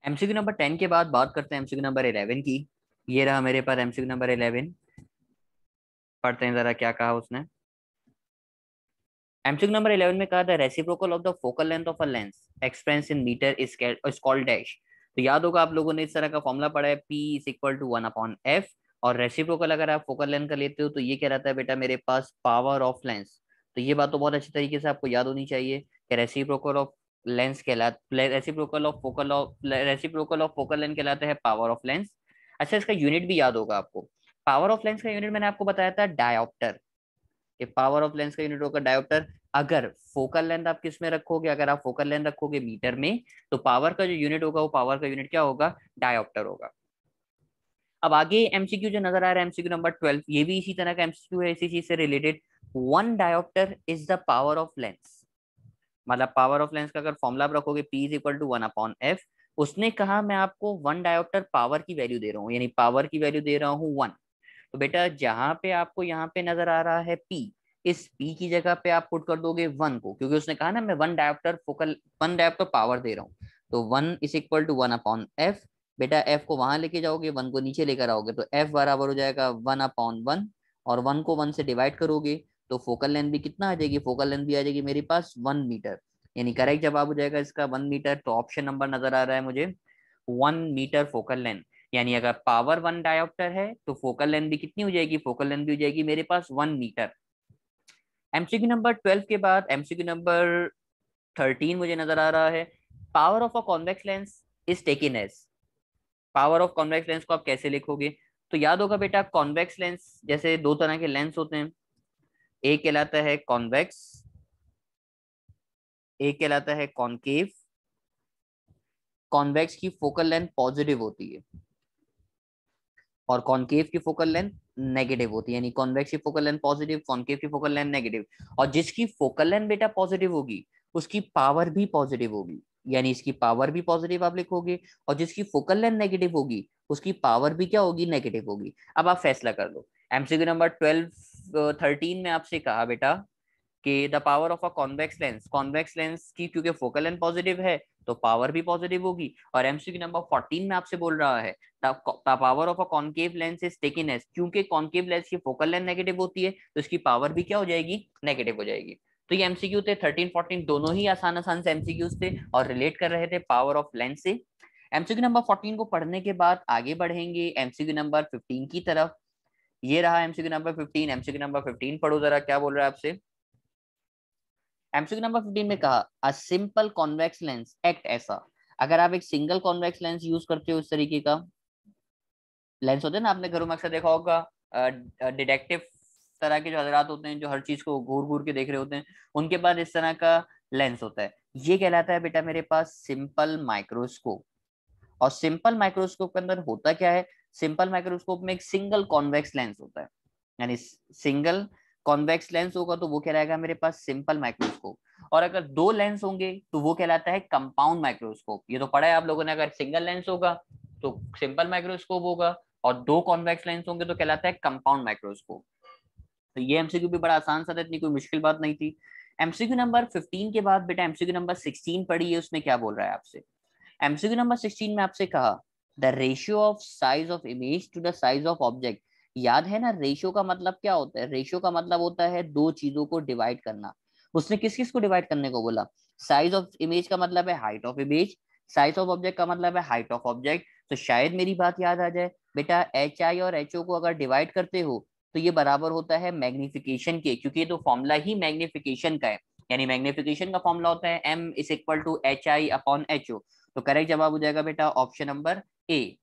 MCQ number 10 के बाद बात करते हैं एमसीक्यू नंबर 11 की। ये रहा मेरे पास एमसीक्यू नंबर 11। पढ़ते हैं जरा क्या कहा उसने। एमसीक्यू नंबर 11 में कहा था reciprocal of the focal length of a lens expense in metre is called dash. तो याद होगा आप लोगों ने इस तरह का फॉर्मूला पढ़ा है, P is equal to 1/f। और रेसिप्रोकल अगर आप फोकल लेंथ का लेते हो तो ये क्या रहता है बेटा मेरे पास पावर ऑफ लेंस। तो ये बात तो बहुत अच्छी तरीके से आपको याद होनी चाहिए कि रेसिप्रोकल ऑफ लेंस कहलाता रेसिप्रोकल ऑफ फोकल लेंथ कहलाता है पावर ऑफ लेंस। अच्छा, इसका यूनिट भी याद होगा आपको। पावर ऑफ लेंस का यूनिट मैंने आपको बताया था डायोप्टर। कि पावर ऑफ लेंस का यूनिट होगा डायोप्टर। अगर फोकल लेंथ आप किस में रखोगे, अगर आप फोकल लेंथ रखोगे मीटर में, तो पावर का जो यूनिट होगा वो पावर का यूनिट क्या होगा, डायोप्टर होगा। अब आगे एमसीक्यू जो नजर आ रहा है एमसीक्यू नंबर 12, ये भी इसी तरह का एमसीक्यू है, इसी चीज से related. One dioptre is the power of lens. मतलब पावर ऑफ लेंस का अगर फॉर्मुला आप रखोगे P is equal to 1/f। उसने कहा मैं आपको वन डायोप्टर पावर की वैल्यू दे रहा हूँ, यानी पावर की वैल्यू दे रहा हूँ 1। तो बेटा जहां पे आपको यहाँ पे नजर आ रहा है P, इस P की जगह पे आप पुट कर दोगे 1 को, क्योंकि उसने कहा ना मैं वन डायोप्टर पावर दे रहा हूँ। तो 1 इज इक्वल टू 1/f। बेटा f को वहां लेके जाओगे, 1 को नीचे लेकर आओगे, तो f बराबर हो जाएगा 1/1। और 1 को 1 से डिवाइड करोगे तो फोकल लेंथ भी कितना आ जाएगी, फोकल लेंथ भी आ जाएगी मेरे पास 1 मीटर। यानी करेक्ट जवाब हो जाएगा इसका 1 मीटर। तो ऑप्शन नंबर नजर आ रहा है मुझे 1 मीटर फोकल लेंथ। यानी अगर पावर 1 डायोप्टर है तो फोकल लेंथ भी कितनी हो जाएगी, फोकल लेंथ भी हो जाएगी मेरे पास 1 मीटर। एमसीक्यू नंबर 12 के बाद एमसीक्यू नंबर 13 मुझे नजर आ रहा है। Power of a convex lens is taken as. Power of convex lens को आप कैसे लिखोगे? तो याद होगा बेटा कॉन्वेक्स लेंस जैसे दो तरह के लेंस होते हैं। एक कहलाता है कॉन्वेक्स, एक कहलाता है कॉनकेव। कॉन्वेक्स की फोकल लेंथ पॉजिटिव होती है और कॉनकेव की फोकल लेंथ नेगेटिव होती है। यानी कॉन्वेक्स की फोकल लेंथ पॉजिटिव, कॉनकेव की फोकल लेंथ नेगेटिव। और जिसकी फोकल लेंथ बेटा पॉजिटिव होगी उसकी पावर भी पॉजिटिव होगी। यानी इसकी पावर भी पॉजिटिव आप लिखोगे, और जिसकी फोकल लेंथ नेगेटिव होगी उसकी पावर भी क्या होगी, नेगेटिव होगी। अब आप फैसला कर लो। एमसीक्यू नंबर 13 में आपसे कहा बेटा कि the power of a convex lens की क्योंकि फोकल लेंथ पॉजिटिव है तो पावर भी पॉजिटिव होगी। और एमसीक्यू नंबर 14 में आपसे बोल रहा है the power of a concave lens is taken as, क्योंकि कॉनकेव लेंस की फोकल लेंथ नेगेटिव होती है तो इसकी पावर भी क्या हो जाएगी, नेगेटिव हो जाएगी। तो ये एमसीक्यू थे 13 14, दोनों ही आसान आसान से एमसीक्यूज थे और रिलेट कर रहे थे पावर ऑफ लेंस से। एमसीक्यू नंबर 14 को पढ़ने के बाद आगे बढ़ेंगे एमसीक्यू नंबर 15 की तरफ। ये रहा एमसीक्यू नंबर 15। एमसीक्यू नंबर 15 पढ़ो जरा क्या बोल रहा है आपसे। एमसीक्यू नंबर 15 में कहा a simple convex lens act ऐसा। अगर आप एक सिंगल कॉन्वेक्स लेंस यूज करते हो, इस तरीके का लेंस होते हैं ना, आपने घरों में अक्सर देखा होगा, डिटेक्टिव तरह के जो हजरात होते हैं जो हर चीज को घूर घूर के देख रहे होते हैं, उनके पास इस तरह का लेंस होता है। ये कहलाता है बेटा मेरे पास सिंपल माइक्रोस्कोप। और सिंपल माइक्रोस्कोप के अंदर होता क्या है, सिंपल माइक्रोस्कोप में एक सिंगल कॉन्वेक्स लेंस होता है। यानी सिंगल कॉन्वेक्स लेंस होगा तो वो कहलाएगा मेरे पास सिंपल माइक्रोस्कोप। और अगर दो लेंस होंगे तो वो कहलाता है कंपाउंड माइक्रोस्कोप। ये तो पढ़ा है आप लोगों ने, अगर सिंगल लेंस होगा तो सिंपल माइक्रोस्कोप होगा, और दो कॉन्वेक्स लेंस होंगे तो कहलाता है कंपाउंड माइक्रोस्कोप। तो ये एमसीक्यू भी बड़ा आसान सा था, इतनी कोई मुश्किल बात नहीं थी। एमसीक्यू नंबर 15 के बाद बेटा एमसीक्यू नंबर 16 पढ़िए, उसमें क्या बोल रहा है आपसे। एमसीक्यू नंबर 16 में आपसे कहा the ratio of size of image to the size of object. याद है ना, रेशियो का मतलब क्या होता है, रेशियो का मतलब होता है दो चीजों को डिवाइड करना। उसने किस किस को डिवाइड करने को बोला, साइज ऑफ इमेज का मतलब है height of image, size of object का मतलब है हाइट ऑफ ऑब्जेक्ट। तो शायद मेरी बात याद आ जाए बेटा, एच आई और एच ओ को अगर डिवाइड करते हो तो ये बराबर होता है मैग्निफिकेशन के, क्योंकि ये तो फॉर्मूला ही मैग्निफिकेशन का है। यानी मैग्निफिकेशन का फॉर्मूला होता है M is equal to H I upon H O. तो करेक्ट जवाब हो जाएगा बेटा ऑप्शन नंबर ए,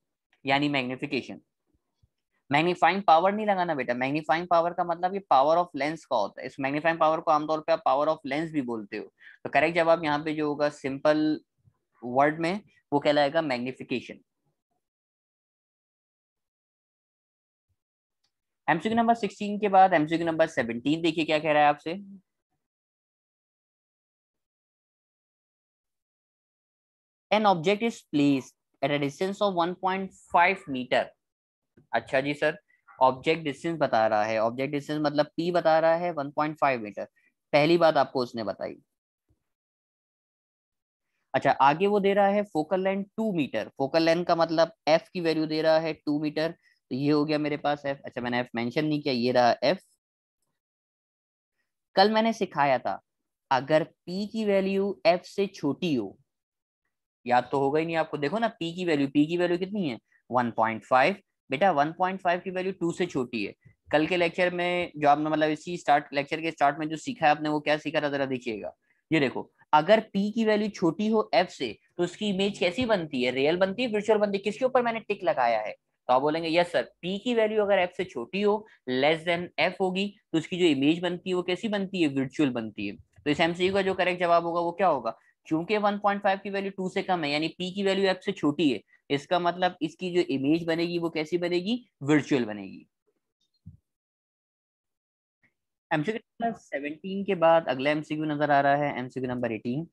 यानी मैग्निफिकेशन। मैग्नीफाइंग पावर नहीं लगाना बेटा, मैग्नीफाइंग पावर का मतलब ये पावर ऑफ लेंस का होता है। इस मैग्नीफाइंग पावर को आमतौर पे आप पावर ऑफ लेंस भी बोलते हो। तो करेक्ट जवाब यहाँ पे जो होगा सिंपल वर्ड में वो कहलाएगा मैग्निफिकेशन। एमसीक्यू नंबर 16 के बाद एमसीक्यू नंबर 17 देखिए क्या कह रहा है आपसे। An object is placed at a distance of 1.5 metre. अच्छा जी सर, ऑब्जेक्ट डिस्टेंस बता रहा है, ऑब्जेक्ट डिस्टेंस मतलब पी बता रहा है 1.5 मीटर। पहली बात आपको उसने बताई। अच्छा, आगे वो दे रहा है focal length 2 metre, focal length का मतलब एफ की वैल्यू दे रहा है 2 मीटर, तो ये हो गया मेरे पास एफ। अच्छा, मैंने एफ मेंशन नहीं किया, ये रहा एफ। कल मैंने सिखाया था अगर पी की वैल्यू एफ से छोटी हो, याद तो होगा ही नहीं आपको, देखो ना पी की वैल्यू कितनी है 1.5। बेटा 1.5 की वैल्यू 2 से छोटी है। कल के लेक्चर में जो आपने मतलब इसी स्टार्ट लेक्चर के स्टार्ट में जो सीखा है आपने, वो क्या सीखा था जरा देखिएगा। ये देखो, अगर पी की वैल्यू छोटी हो एफ से तो उसकी इमेज कैसी बनती है, रियल बनती है वर्चुअल बनती है, किसके ऊपर मैंने टिक लगाया है? तो आप बोलेंगे यस सर, पी की वैल्यू अगर एफ से छोटी हो, लेस देन एफ होगी, तो उसकी जो इमेज बनती है वो कैसी बनती है, वर्चुअल बनती है। तो इस एमसीक्यू का जो करेक्ट जवाब होगा वो क्या होगा? क्योंकि 1.5 की वैल्यू 2 से कम है, यानी पी की वैल्यू एफ से छोटी है, इसका मतलब इसकी जो इमेज बनेगी वो कैसी बनेगी, वर्चुअल बनेगी। एमसीक्यू नंबर 17 के बाद अगला एमसीक्यू नजर आ रहा है एमसीक्यू नंबर 18।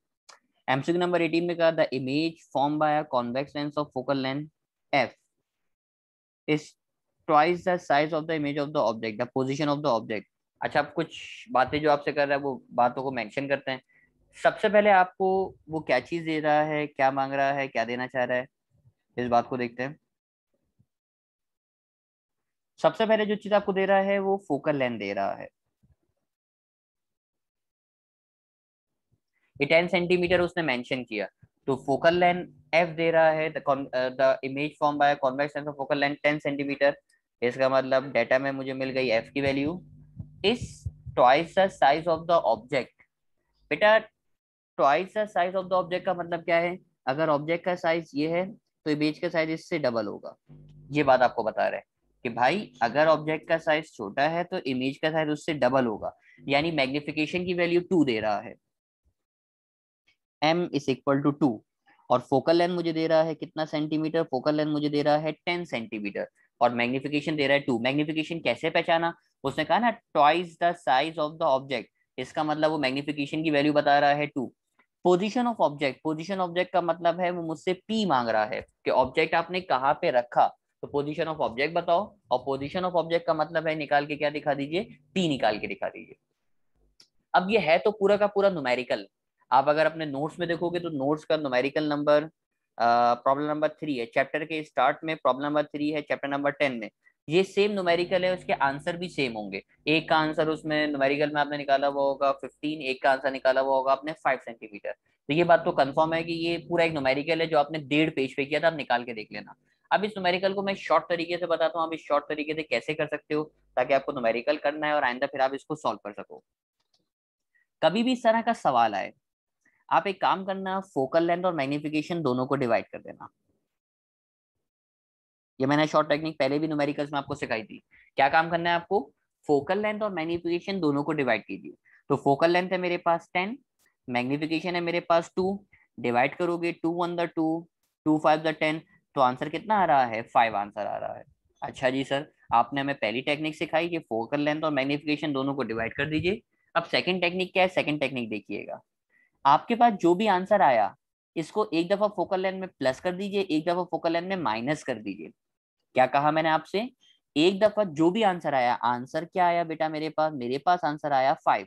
एमसीक्यू नंबर 18 में कहा the image form bye a convex lens of focal length F is twice the size of the image of the object, the position of the object. अच्छा, अब कुछ बातें जो आपसे कर रहा है वो बातों को मेंशन करते हैं। सबसे पहले आपको वो क्या चीज दे रहा है, क्या मांग रहा है, क्या देना चाह रहा है, इस बात को देखते हैं। सबसे पहले जो चीज आपको दे रहा है वो फोकल लेंथ दे रहा है, ये 10 सेंटीमीटर उसने मेंशन किया। तो फोकल लेंथ एफ दे रहा है, the image form by convex lens of focal length 10 centimetre. इसका मतलब डाटा में मुझे मिल गई एफ की value is twice the size of the object. बेटा twice the size of the object का मतलब क्या है? अगर ऑब्जेक्ट का साइज ये है तो इमेज का साइज इससे डबल होगा। ये बात आपको बता रहे हैं कि भाई अगर ऑब्जेक्ट का साइज छोटा है तो इमेज का साइज उससे डबल होगा, यानी मैग्निफिकेशन की वैल्यू 2 दे रहा है, m = 2। और फोकल लेंथ मुझे दे रहा है कितना सेंटीमीटर, फोकल लेंथ मुझे दे रहा है 10 सेंटीमीटर, और मैग्निफिकेशन दे रहा है 2। मैग्निफिकेशन कैसे पहचाना? उसने कहा ना twice the size of the object, इसका मतलब वो मैग्निफिकेशन की वैल्यू बता रहा है 2। Position of object, position object का मतलब है वो मुझसे पी मांग रहा है कि ऑब्जेक्ट आपने कहाँ पे रखा, तो पोजीशन ऑफ ऑब्जेक्ट बताओ। और पोजीशन ऑफ ऑब्जेक्ट का मतलब है निकाल के क्या दिखा दीजिए, पी निकाल के दिखा दीजिए। अब ये है तो पूरा का पूरा न्यूमेरिकल। आप अगर अपने नोट्स में देखोगे तो नोट्स का न्यूमेरिकल नंबर प्रॉब्लम नंबर 3 है, चैप्टर के स्टार्ट में प्रॉब्लम नंबर 3 है, चैप्टर नंबर 10 में ये सेम न्यूमेरिकल है, उसके आंसर भी सेम होंगे। एक का आंसर उसमें न्यूमेरिकल में आपने निकाला हुआ होगा 15, एक का आंसर निकाला हुआ होगा आपने 5 सेंटीमीटर। तो ये बात तो कंफर्म है कि ये पूरा एक न्यूमेरिकल है जो आपने 1.5 पेज पे किया था, आप निकाल के देख लेना। अब इस न्यूमेरिकल को मैं शॉर्ट तरीके से बताता हूँ, आप इस शॉर्ट तरीके से कैसे कर सकते हो ताकि आपको न्यूमेरिकल करना है और आइंदा फिर आप इसको सॉल्व कर सको। कभी भी इस तरह का सवाल आए, आप एक काम करना, फोकल लेंथ और मैग्निफिकेशन दोनों को डिवाइड कर देना। ये मैंने शॉर्ट टेक्निक पहले भी न्यूमेरिकल्स में आपको सिखाई थी। क्या काम करना है आपको? फोकल लेंथ और मैग्निफिकेशन दोनों को डिवाइड कीजिए। तो फोकल लेंथ है मेरे पास 10, मैग्निफिकेशन है मेरे पास 2, डिवाइड करोगे 2 1 द 2, 2 5 द 10, तो आंसर कितना आ रहा है, 5 आंसर आ रहा है। अच्छा जी सर, आपने हमें पहली टेक्निक सिखाई कि फोकल लेंथ और मैग्निफिकेशन दोनों को डिवाइड कर दीजिए। अब सेकंड टेक्निक क्या है? सेकंड टेक्निक देखिएगा, आपके पास जो भी आंसर आया इसको एक दफा फोकल लेंथ में प्लस कर दीजिए, एक दफा फोकल लेंथ में माइनस कर दीजिए। क्या कहा मैंने आपसे? एक दफा जो भी आंसर आया, आंसर क्या आया बेटा मेरे पास आंसर आया 5।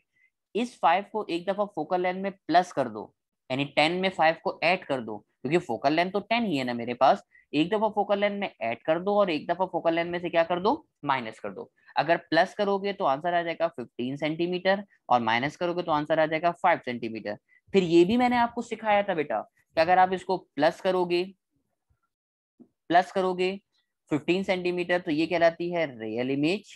इस 5 को एक दफा फोकल लेंथ में प्लस कर दो, यानी 10 में 5 को ऐड कर दो, क्योंकि फोकल लेंथ तो 10 ही है ना मेरे पास। एक दफा फोकल लेंथ में ऐड कर दो और एक दफा फोकल लेंथ में से क्या कर दो, माइनस कर दो। अगर प्लस करोगे तो आंसर आ जाएगा 15 सेंटीमीटर, और माइनस करोगे तो आंसर आ जाएगा 5 सेंटीमीटर। फिर ये भी मैंने आपको सिखाया था बेटा कि अगर आप इसको प्लस करोगे 15 सेंटीमीटर तो ये कहलाती है रियल इमेज,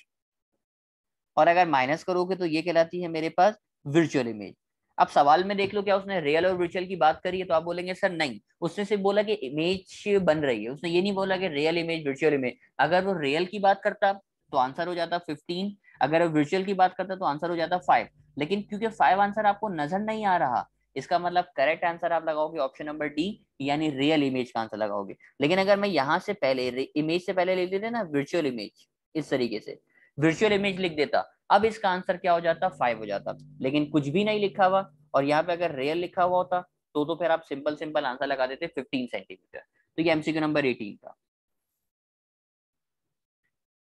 और अगर माइनस करोगे तो ये कहलाती है मेरे पास वर्चुअल इमेज। अब सवाल में देख लो, क्या उसने रियल और वर्चुअल की बात करी है? तो आप बोलेंगे सर नहीं, उसने सिर्फ बोला कि इमेज बन रही है, उसने ये नहीं बोला कि रियल इमेज वर्चुअल इमेज। अगर वो रियल की बात करता तो आंसर हो जाता 15, अगर वो वर्चुअल की बात करता तो आंसर हो जाता 5। लेकिन क्योंकि 5 आंसर आपको नजर नहीं आ रहा, इसका मतलब करेक्ट आंसर आप लगाओगे ऑप्शन नंबर डी, यानी रियल इमेज का आंसर लगाओगे। लेकिन अगर मैं यहाँ से पहले इमेज से पहले लिख देते ना वर्चुअल इमेज, इस तरीके से वर्चुअल इमेज लिख देता, अब इसका आंसर क्या हो जाता, 5 हो जाता। लेकिन कुछ भी नहीं लिखा हुआ, और यहाँ पे अगर रियल लिखा हुआ होता तो फिर आप सिंपल सिंपल आंसर लगा देते 15 सेंटीमीटर। तो ये एमसीक्यू नंबर 18 था।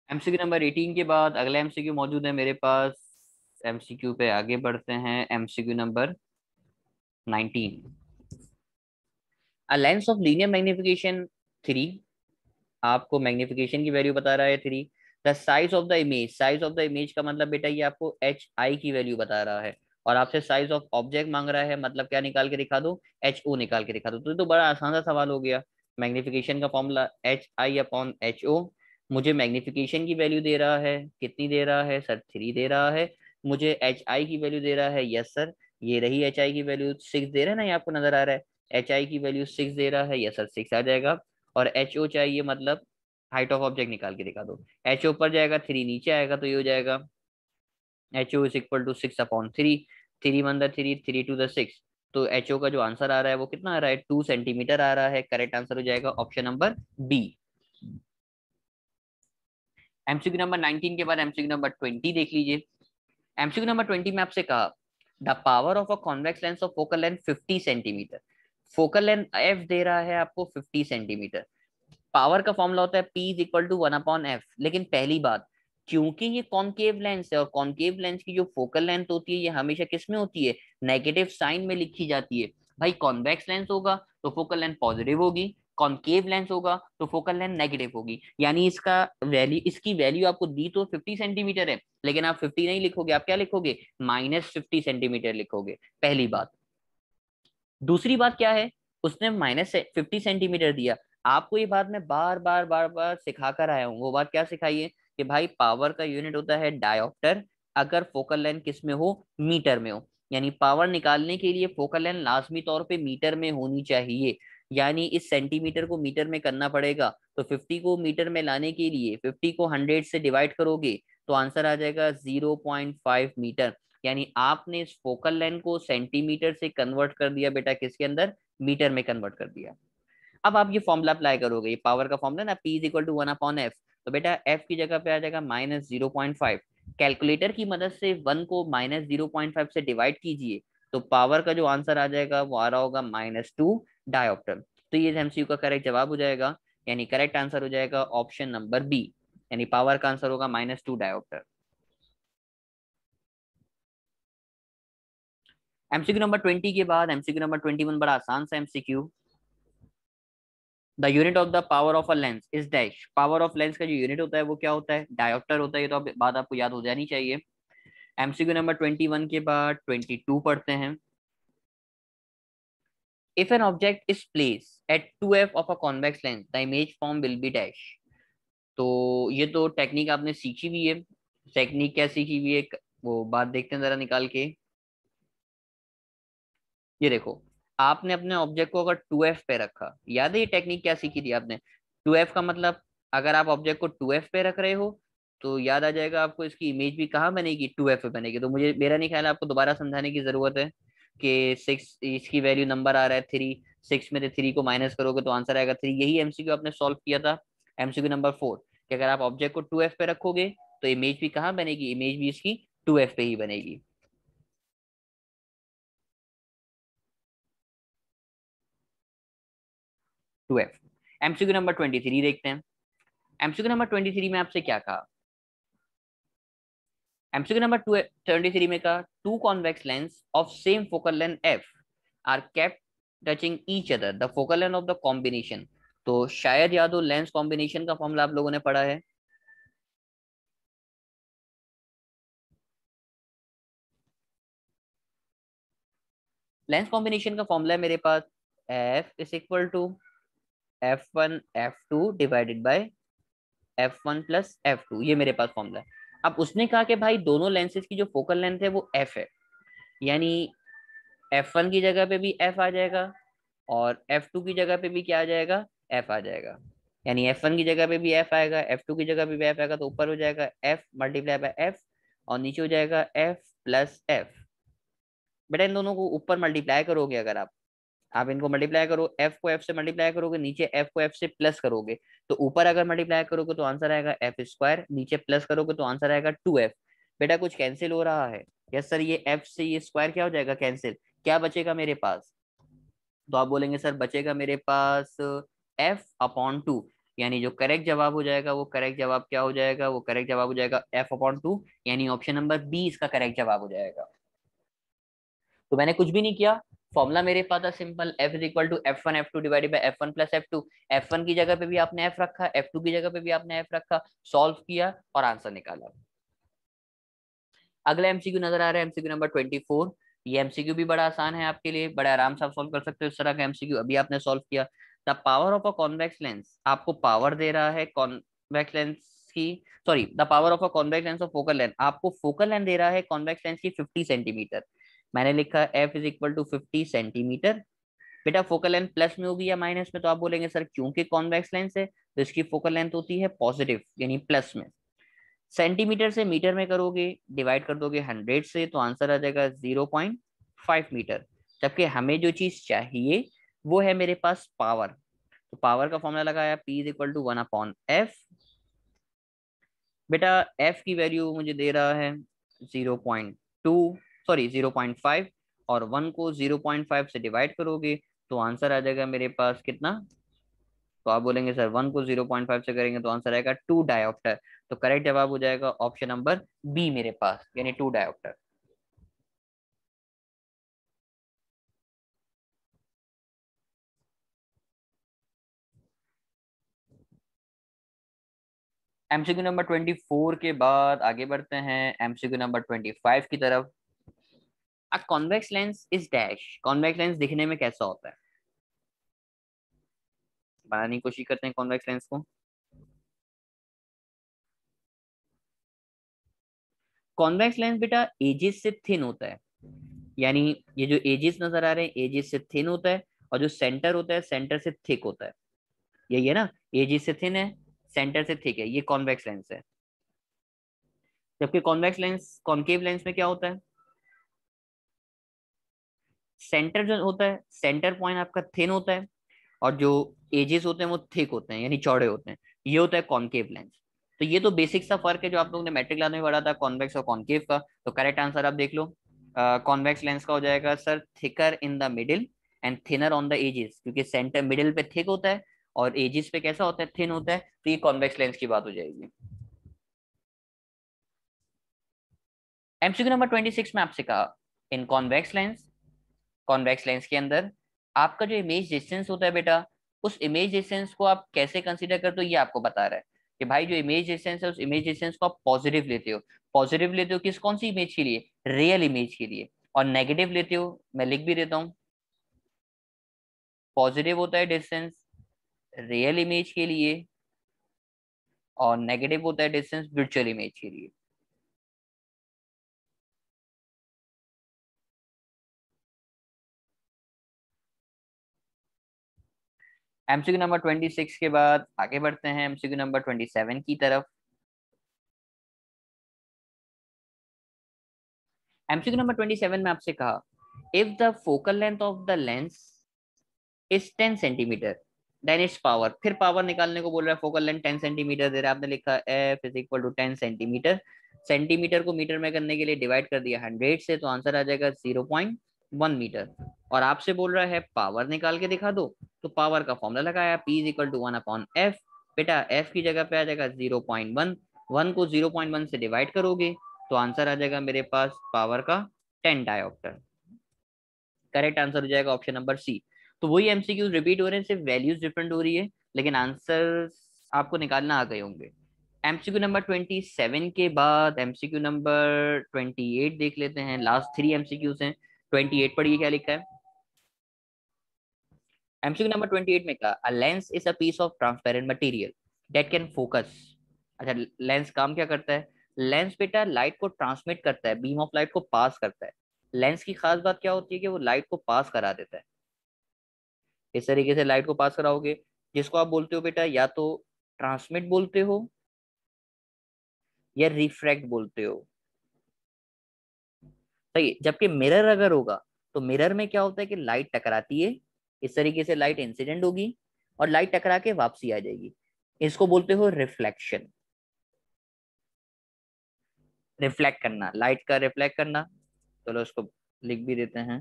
एमसीक्यू नंबर 18 के बाद अगला एमसीक्यू मौजूद है मेरे पास। एमसीक्यू पे आगे बढ़ते हैं, MCQ number 19। A lens of linear magnification 3, आपको मैग्निफिकेशन की वैल्यू बता रहा है 3। The size of the image, size of the image का मतलब बेटा ये आपको एच आई की वैल्यू बता रहा है, और आपसे साइज ऑफ ऑब्जेक्ट मांग रहा है, मतलब क्या निकाल के दिखा दो, एच ओ निकाल के दिखा दो। तो ये तो बड़ा आसान सा सवाल हो गया। मैग्निफिकेशन का formula H I upon H O. मुझे मैग्निफिकेशन की वैल्यू दे रहा है, कितनी दे रहा है सर, 3 दे रहा है। मुझे एच आई की वैल्यू दे रहा है, यस सर, ये रही एच आई की वैल्यू 6 दे रहा है ना, ये आपको नजर आ रहा है। एच आई की वैल्यू 6 दे रहा है, यस सर 6 आ जाएगा। और एच ओ चाहिए, मतलब हाइट ऑफ ऑब्जेक्ट निकाल के दिखा दो। एच ओ ऊपर जाएगा, 3 नीचे आएगा, तो ये हो जाएगा H O is equal to 6/3। 3 3 to the 6। तो एच ओ का जो आंसर आ रहा है वो कितना आ रहा है, 2 सेंटीमीटर आ रहा है। करेक्ट आंसर हो जाएगा option number B. MCQ number 19 के बाद एमसीक्यू नंबर 20 देख लीजिए। एमसीक्यू नंबर 20 में आपसे कहा the power of a convex lens of focal length 50 centimetre. Focal length F दे रहा है आपको 50 सेंटीमीटर। पावर का फॉर्मूला होता है P is equal to 1/f। लेकिन पहली बात, क्योंकि ये कॉनकेव लेंस है, और कॉनकेव लेंस की जो फोकल लेंथ होती है ये हमेशा किस में होती है, नेगेटिव साइन में लिखी जाती है। भाई कॉन्वेक्स लेंस होगा तो फोकल लेंथ पॉजिटिव होगी, कॉनकेव लेंस होगा तो फोकल लेंथ नेगेटिव होगी। यानी इसका वैल्यू, इसकी वैल्यू आपको दी तो 50 सेंटीमीटर है, लेकिन आप 50 नहीं लिखोगे, आप क्या लिखोगे, -50 सेंटीमीटर लिखोगे। पहली बात। दूसरी बात क्या है, उसने -50 सेंटीमीटर दिया। आपको ये बात मैं बार बार बार बार सिखा कर आया हूँ। वो बात क्या सिखाई है कि भाई पावर का यूनिट होता है डायोप्टर, अगर फोकल लेंथ किस में हो, मीटर में हो। यानी पावर निकालने के लिए फोकल लेंथ लाजमी तौर पे मीटर में होनी चाहिए। यानी इस सेंटीमीटर को मीटर में करना पड़ेगा। तो 50 को मीटर में लाने के लिए 50 को 100 से डिवाइड करोगे तो आंसर आ जाएगा 0.5 मीटर। यानी आपने इस फोकल लेंथ को सेंटीमीटर से कन्वर्ट कर दिया बेटा, किसके अंदर, मीटर में कन्वर्ट कर दिया। अब आप ये फॉर्मूला अप्लाई करोगे, ये पावर का फॉर्मूला ना, P is equal to 1/f। तो बेटा f की जगह पे आ जाएगा -0.5। कैलकुलेटर की मदद से 1 को -0.5 से डिवाइड कीजिए, तो पावर का जो आंसर आ जाएगा वो आ रहा होगा -2 डायोप्टर। तो ये एमसीयू का करेक्ट जवाब हो जाएगा। यानी करेक्ट आंसर हो जाएगा ऑप्शन नंबर बी। यानी पावर का आंसर होगा -2 डायोप्टर। एमसीक्यू नंबर 20 के बाद एमसीक्यू नंबर 21 बड़ा आसान सा MCQ. The unit of the power of a lens is dash. Power of lens का जो यूनिट होता है वो क्या होता है, डायोप्टर होता है। ये तो बात आपको याद हो जानी चाहिए। एमसीक्यू नंबर 21 के बाद 22 पढ़ते हैं। If an object is place eight 2f of a convex lens the image form will be dash. तो ये तो टेक्निक आपने सीखी हुई है। टेक्निक क्या सीखी हुई है, वो बात देखते हैं जरा निकाल के। ये देखो, आपने अपने ऑब्जेक्ट को अगर 2f पे रखा, याद है ये टेक्निक क्या सीखी थी आपने, 2f का मतलब, अगर आप ऑब्जेक्ट को 2f पे रख रहे हो तो याद आ जाएगा आपको इसकी इमेज भी कहाँ बनेगी, 2f पे बनेगी। तो मुझे, मेरा नहीं ख्याल है आपको दोबारा समझाने की जरूरत है कि 6 इसकी वैल्यू नंबर आ रहा है 3, 6 में से 3 को माइनस करोगे तो आंसर आएगा 3। यही एमसीक्यू आपने सॉल्व किया था एमसीक्यू नंबर 4, कि अगर आप ऑब्जेक्ट को 2f पे रखोगे तो इमेज भी कहाँ बनेगी, इमेज भी इसकी 2f पे ही बनेगी। 2f। एमसीक्यू नंबर 23 देखते हैं। एमसीक्यू नंबर 23 में आपसे क्या कहा, एमसीक्यू नंबर 23 में कहा two convex lens of same focal length F are kept touching each other the focal length of the combination. तो शायद याद हो, लेंस कॉम्बिनेशन का फॉर्मूला आप लोगों ने पढ़ा है। लेंस कॉम्बिनेशन का फॉर्मूला है मेरे पास, F is equal to F1 F2 divided by F1 + F2, ये मेरे पास फॉर्मूला है। अब उसने कहा कि भाई दोनों लेंसेज की जो फोकल लेंथ है वो f है। यानी F1 की जगह पे भी f आ जाएगा, और F2 की जगह पे भी क्या आ जाएगा, f आ जाएगा। यानी F1 की जगह पे भी f आएगा, F2 की जगह पे भी f आएगा। तो ऊपर हो जाएगा f मल्टीप्लाई बाय f, और नीचे हो जाएगा f प्लस f। बेटा इन दोनों को ऊपर मल्टीप्लाई करोगे, अगर आप इनको मल्टीप्लाई करो, f को f से मल्टीप्लाई करोगे, नीचे f को f से प्लस करोगे, तो ऊपर अगर मल्टीप्लाई करोगे तो आंसर आएगा f², नीचे प्लस करोगे तो आंसर आएगा 2f। बेटा कुछ कैंसिल हो रहा है, यस सर, ये f से ये स्क्वायर क्या हो जाएगा, कैंसिल। क्या बचेगा मेरे पास, तो आप बोलेंगे सर बचेगा मेरे पास f/2। यानी जो करेक्ट जवाब हो जाएगा, वो करेक्ट जवाब क्या हो जाएगा, वो करेक्ट जवाब हो जाएगा f/2। यानी ऑप्शन नंबर बी इसका करेक्ट जवाब हो जाएगा। तो मैंने कुछ भी नहीं किया, फॉर्मूला मेरे पास था simple, F is equal to F1 F2 divided by F1 plus F2। F1 की जगह पे भी आपने F रखा, F2 की जगह पे भी आपने F रखा, सॉल्व किया और आंसर निकाला। अगला एमसीक्यू नजर आ रहा है, एमसीक्यू नंबर 24। ये एमसीक्यू भी बड़ा आसान है आपके लिए, बड़े आराम से आप सॉल्व कर सकते हो इस तरह का एमसीक्यू। अभी आपने सॉल्व किया। The power of a convex lens, आपको पावर दे रहा है कॉन्वेक्स लेंस की, sorry, the power of a convex lens of focal length, आपको फोकल लेंथ दे रहा है कॉन्वेक्स लेंस की 50 सेंटीमीटर। मैंने लिखा F is equal to 50 centimetre. बेटा फोकल लेंथ प्लस में होगी या माइनस में, तो आप बोलेंगे सर क्योंकि कॉन्वेक्स लेंस है तो इसकी फोकल लेंथ होती है पॉजिटिव यानी प्लस में। सेंटीमीटर से मीटर में करोगे, डिवाइड कर दोगे 100 से, तो आंसर आ जाएगा 0.5 मीटर। जबकि हमें जो चीज चाहिए वो है मेरे पास पावर। तो पावर का फॉर्मूला लगाया, P is equal to 1/F। बेटा F की वैल्यू मुझे दे रहा है 0.2, सॉरी 0.5, और 1 को 0.5 से डिवाइड करोगे तो आंसर आ जाएगा मेरे पास कितना। तो आप बोलेंगे सर 1 को 0.5 से करेंगे तो आंसर आएगा 2 डायोप्टर। तो करेक्ट जवाब हो जाएगा ऑप्शन नंबर बी मेरे पास, यानी 2 डायोप्टर। एमसीक्यू नंबर 24 के बाद आगे बढ़ते हैं एमसीक्यू नंबर 25 की तरफ। अ convex lens is dash, convex lens दिखने में कैसा होता है, बनाने की कोशिश करते हैं कॉन्वेक्स लेंस को। कॉन्वेक्स लेंस बेटा एजेस से थिन होता है, यानी ये जो एजेस नजर आ रहे हैं एजेस से थिन होता है, और जो सेंटर होता है सेंटर से थिक होता है। यही है ना, एजेस से थिन है, सेंटर से थिक है, ये कॉन्वेक्स लेंस है। जबकि कॉन्वेक्स लेंस, कॉनकेव लेंस में क्या होता है, सेंटर जो होता है, सेंटर पॉइंट आपका थिन होता है, और जो एजेस होते हैं वो थिक होते हैं यानी चौड़े होते हैं। ये होता है कॉनकेव लेंस। तो ये तो बेसिक सा फर्क है जो आप लोगों ने मैट्रिक क्लास में पढ़ा था, कॉन्वेक्स और कॉनकेव का। तो करेक्ट आंसर आप देख लो, कॉन्वेक्स लेंस का हो जाएगा sir thicker in the middle and thinner on the edges, क्योंकि सेंटर मिडिल पे थिक होता है और एजेस पे कैसा होता है, थिन होता है, तो ये कॉन्वेक्स लेंस की बात हो जाएगी। एमसीक्यू नंबर 26 में आपसे कहा, इन कॉन्वेक्स लेंस, कॉन्वेक्स लेंस के अंदर आपका जो इमेज डिस्टेंस होता है बेटा, उस इमेज डिस्टेंस को आप कैसे कंसीडर करते हो, ये आपको बता रहा है कि भाई जो इमेज डिस्टेंस है उस इमेज डिस्टेंस को आप पॉजिटिव लेते हो। पॉजिटिव लेते हो किस, कौन सी इमेज के लिए, रियल इमेज के लिए। और नेगेटिव लेते हो, मैं लिख भी देता हूँ, पॉजिटिव होता है डिस्टेंस रियल इमेज के लिए, और नेगेटिव होता है डिस्टेंस वर्चुअल इमेज के लिए। एमसीक्यू नंबर 26 के बाद आगे बढ़ते हैं एमसीक्यू नंबर 27 की तरफ। एमसीक्यू नंबर 27 में आपसे कहा, if the focal length of the lens is 10 centimetre, then its power, फिर पावर निकालने को बोल रहा है, फोकल लेंथ 10 सेंटीमीटर दे रहा है, आपने लिखा F is equal to 10 centimetre. Centimetre को मीटर में करने के लिए डिवाइड कर दिया 100 से, तो आंसर आ जाएगा 0.1 मीटर। और आपसे बोल रहा है पावर निकाल के दिखा दो, तो पावर का फॉर्मूला लगाया, P is equal to 1/F। बेटा एफ की जगह पे आ जाएगा 0.1, 1 को 0.1 से डिवाइड करोगे तो आंसर आ जाएगा मेरे पास पावर का 10 डायोप्टर। करेक्ट आंसर हो जाएगा ऑप्शन नंबर सी। तो वही एमसीक्यूज रिपीट हो रहे हैं, सिर्फ वैल्यूज डिफरेंट हो रही है, लेकिन आंसर आपको निकालना आ गए होंगे। एमसीक्यू नंबर 27 के बाद एमसीक्यू नंबर 28 देख लेते हैं, लास्ट 3 एमसीक्यूज हैं। 28 पढ़िए क्या लिखा है। एमसीक्यू नंबर 28 में कहा, a lens is a piece of transparent material that can focus. अच्छा, लेंस काम क्या करता है, लेंस बेटा लाइट को ट्रांसमिट करता है, बीम ऑफ लाइट को पास करता है। लेंस की खास बात क्या होती है कि वो लाइट को पास करा देता है। इस तरीके से लाइट को पास कराओगे, जिसको आप बोलते हो बेटा या तो ट्रांसमिट बोलते हो या रिफ्रैक्ट बोलते हो। सही है। जबकि मिरर अगर होगा तो मिरर में क्या होता है कि लाइट टकराती है, इस तरीके से लाइट इंसिडेंट होगी और लाइट टकरा के वापसी आ जाएगी, इसको बोलते हो रिफ्लेक्शन। रिफ्लेक्ट करना, लाइट का रिफ्लेक्ट करना। चलो इसको लिख भी देते हैं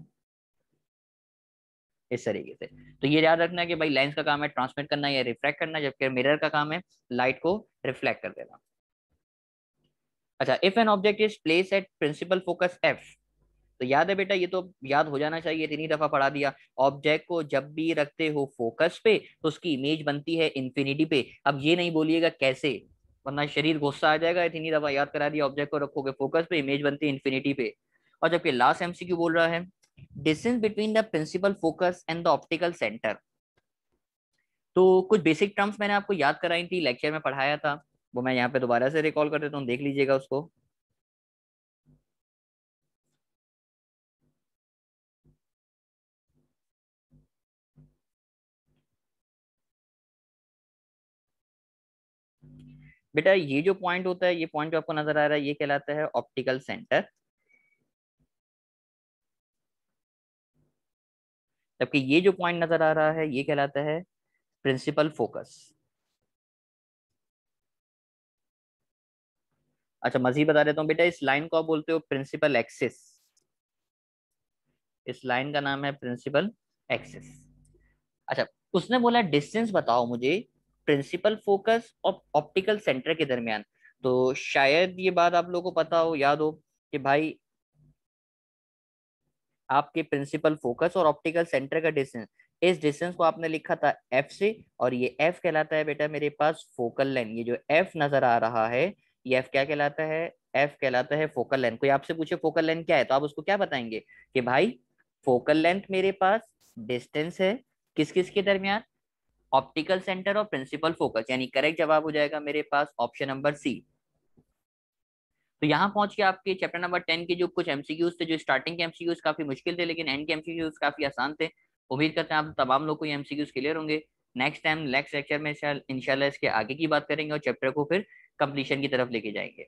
इस तरीके से। तो ये याद रखना है कि भाई लेंस का काम है ट्रांसमिट करना या रिफ्रैक्ट करना, जबकि मिरर का काम है लाइट को रिफ्लेक्ट कर देना। अच्छा, if an object is place at principal focus F, तो याद है बेटा, ये तो याद हो जाना चाहिए, इतनी दफा पढ़ा दिया। ऑब्जेक्ट को जब भी रखते हो फोकस पे तो उसकी इमेज बनती है इन्फिनिटी पे। अब ये नहीं बोलिएगा कैसे, वरना शरीर गुस्सा आ जाएगा। इतनी दफा याद करा दिया, ऑब्जेक्ट को रखोगे फोकस पे, इमेज बनती है इन्फिनिटी पे। और जबकि लास्ट एमसीक्यू बोल रहा है distance between the principal focus and the optical centre. तो कुछ बेसिक टर्म्स मैंने आपको याद कराई थी, लेक्चर में पढ़ाया था, वो मैं यहाँ पे दोबारा से रिकॉल कर देता हूँ, देख लीजिएगा उसको। बेटा ये जो पॉइंट होता है, ये पॉइंट जो आपको नजर आ रहा है, ये कहलाता है ऑप्टिकल सेंटर। जबकि ये जो पॉइंट नजर आ रहा है, ये कहलाता है प्रिंसिपल फोकस। अच्छा मजीद बता देता हूँ बेटा, इस लाइन को आप बोलते हो प्रिंसिपल एक्सिस। इस लाइन का नाम है प्रिंसिपल एक्सिस। अच्छा, उसने बोला डिस्टेंस बताओ मुझे प्रिंसिपल फोकस और ऑप्टिकल सेंटर के दरमियान। तो शायद ये बात आप लोगों को पता हो, याद हो कि भाई आपके प्रिंसिपल फोकस और ऑप्टिकल सेंटर का डिस्टेंस, इस डिस्टेंस को आपने लिखा था एफ से, और ये एफ कहलाता है बेटा मेरे पास फोकल लेंथ। ये जो एफ नजर आ रहा है, ये एफ क्या कहलाता है? एफ कहलाता है फोकल लेंथ। कोई आपसे पूछे फोकल लेंथ क्या है, तो आप उसको क्या बताएंगे कि भाई फोकल लेंथ मेरे पास डिस्टेंस है किस किस के दरमियान, ऑप्टिकल सेंटर और प्रिंसिपल फोकस। यानी करेक्ट जवाब हो जाएगा मेरे पास ऑप्शन नंबर सी। तो यहाँ पहुंच के आपके चैप्टर नंबर 10 के जो कुछ एमसीक्यूज थे, जो स्टार्टिंग के एमसीक्यूज काफी मुश्किल थे, लेकिन एंड के एमसीक्यूज काफी आसान थे। उम्मीद करते हैं आप तमाम लोग को ये एमसीक्यूज क्लियर होंगे। नेक्स्ट टाइम नेक्स्ट लेक्चर में इंशाल्लाह इसके आगे की बात करेंगे और चैप्टर को फिर कंप्लीशन की तरफ लेके जाएंगे।